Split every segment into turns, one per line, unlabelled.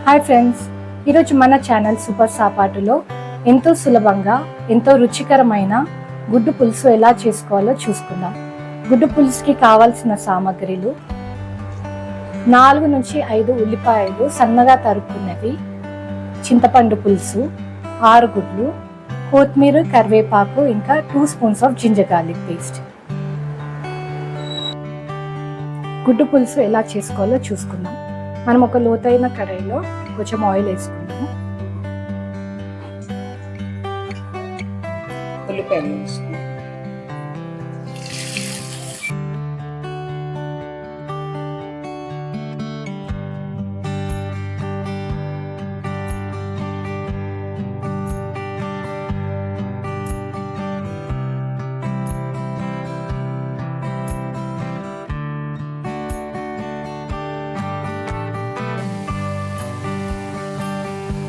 Hi friends, ఈరోజు మన channel super సాపాటులో ఎంతో సులభంగా ఎంతో రుచికరమైన గుడ్డు పులుసు ఎలా చేసుకోవాలో చూసుకుందాం. గుడ్డు పులుసుకి కావాల్సిన సామాగ్రిలు 4 నుంచి 5 ఉల్లిపాయలు సన్నగా తరుక్కున్నవి, చింతపండు పులుసు, 6 గుడ్లు, కొత్తిమీర, కరివేపాకు, ఇంకా 2 spoons of ginger garlic paste. గుడ్డు పులుసు ఎలా చేసుకోవాలో చూసుకుందాం. మనం ఒక లోతైన కడాయిలో కొంచెం ఆయిల్ వేసుకుందాము.
ఉల్లిపాయలు వేసుకుందాం.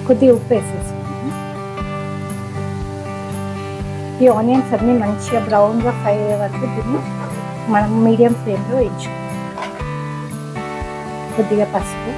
కొద్దిగా ఉప్పు వేసేసుకుందాం. ఈ ఆనియన్స్ అన్ని మంచిగా బ్రౌన్గా ఫ్రై అయ్యే వరకు దీన్ని మనం మీడియం ఫ్లేమ్లో వేయించుకుందాం. కొద్దిగా పసుపు,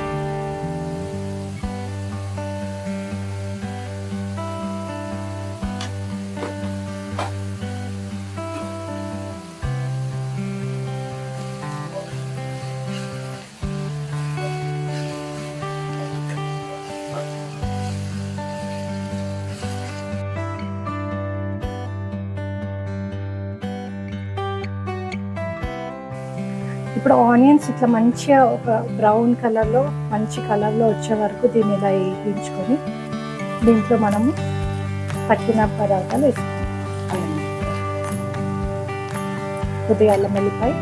ఇప్పుడు ఆనియన్స్ ఇట్లా మంచిగా ఒక బ్రౌన్ కలర్లో మంచి కలర్లో వచ్చే వరకు దీన్ని ఇలా వేయించుకొని దీంట్లో మనము పట్టిన పదార్థాలు వేసుకుంటాం. కొద్దిగా అల్లం వెల్లిపాయ,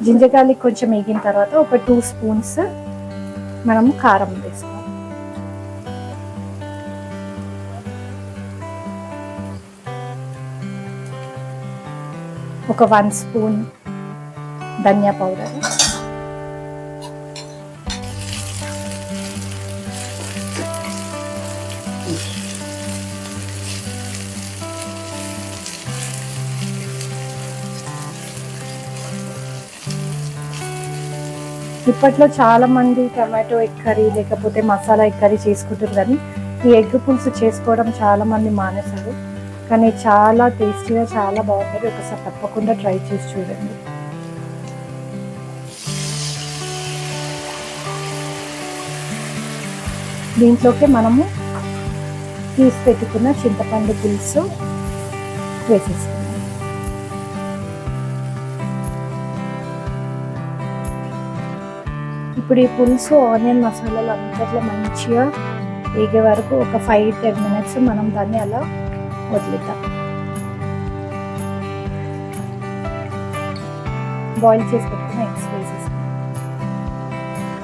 జింజర్ గార్లిక్ కొంచెం వేగిన తర్వాత ఒక 2 స్పూన్స్ మనము కారం వేసుకోవాలి. ఒక 1 స్పూన్ ధనియా పౌడర్, ఇప్పట్లో చాలా మంది టమాటో ఎగ్ కర్రీ లేకపోతే మసాలా ఎగ్ కర్రీ చేసుకుంటారు, కానీ ఈ ఎగ్ పులుసు చేసుకోవడం చాలా మంది మానేశారు. కానీ చాలా టేస్టీగా చాలా బాగుంటుంది. ఒకసారి తప్పకుండా ట్రై చేసి చూడండి. దీంట్లోకి మనము తీసి పెట్టుకున్న చింతపండు పులుసు వేసేసుకుందాం. ఇప్పుడు ఈ పులుసు ఆనియన్ మసాలాలు అంతట్లో మంచిగా వేగే వరకు ఒక 5-10 మినిట్స్ మనం దాన్ని అలా వదిలేద్దాం. బాయిల్ చేసి పెట్టుకున్న ఎగ్స్ వేసేసుకుందాం.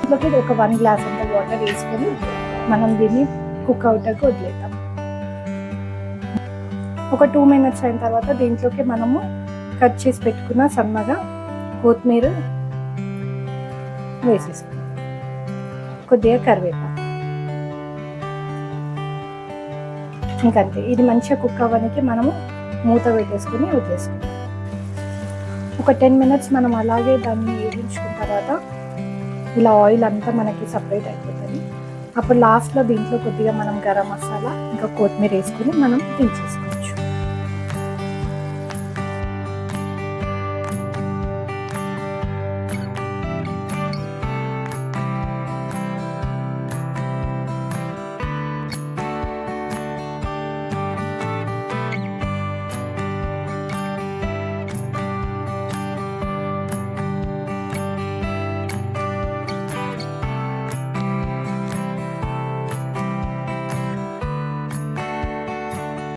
ఇంట్లోకి ఒక 1 గ్లాస్ అంత వాటర్ వేసుకొని మనం దీన్ని కుక్ అవుట్కి వదిలేద్దాం. ఒక 2 మినిట్స్ అయిన తర్వాత దీంట్లోకి మనము కట్ చేసి పెట్టుకున్న సన్నగా కొత్తిమీర వేసేసుకుందాం. కొద్దిగా కరివేపాకు, ఇంకంతే. ఇది మంచిగా కుక్ అవ్వడానికి మనము మూత పెట్టేసుకుని వదిలేసుకుందాం. ఒక 10 మినిట్స్ మనం అలాగే దాన్ని వేయించుకున్న తర్వాత ఇలా ఆయిల్ అంతా మనకి సపరేట్ అయిపోతుంది. అప్పుడు లాస్ట్లో దీంట్లో కొద్దిగా మనం గరం మసాలా ఇంకా కొత్తిమీర వేసుకుని మనం దించేసుకుందాం.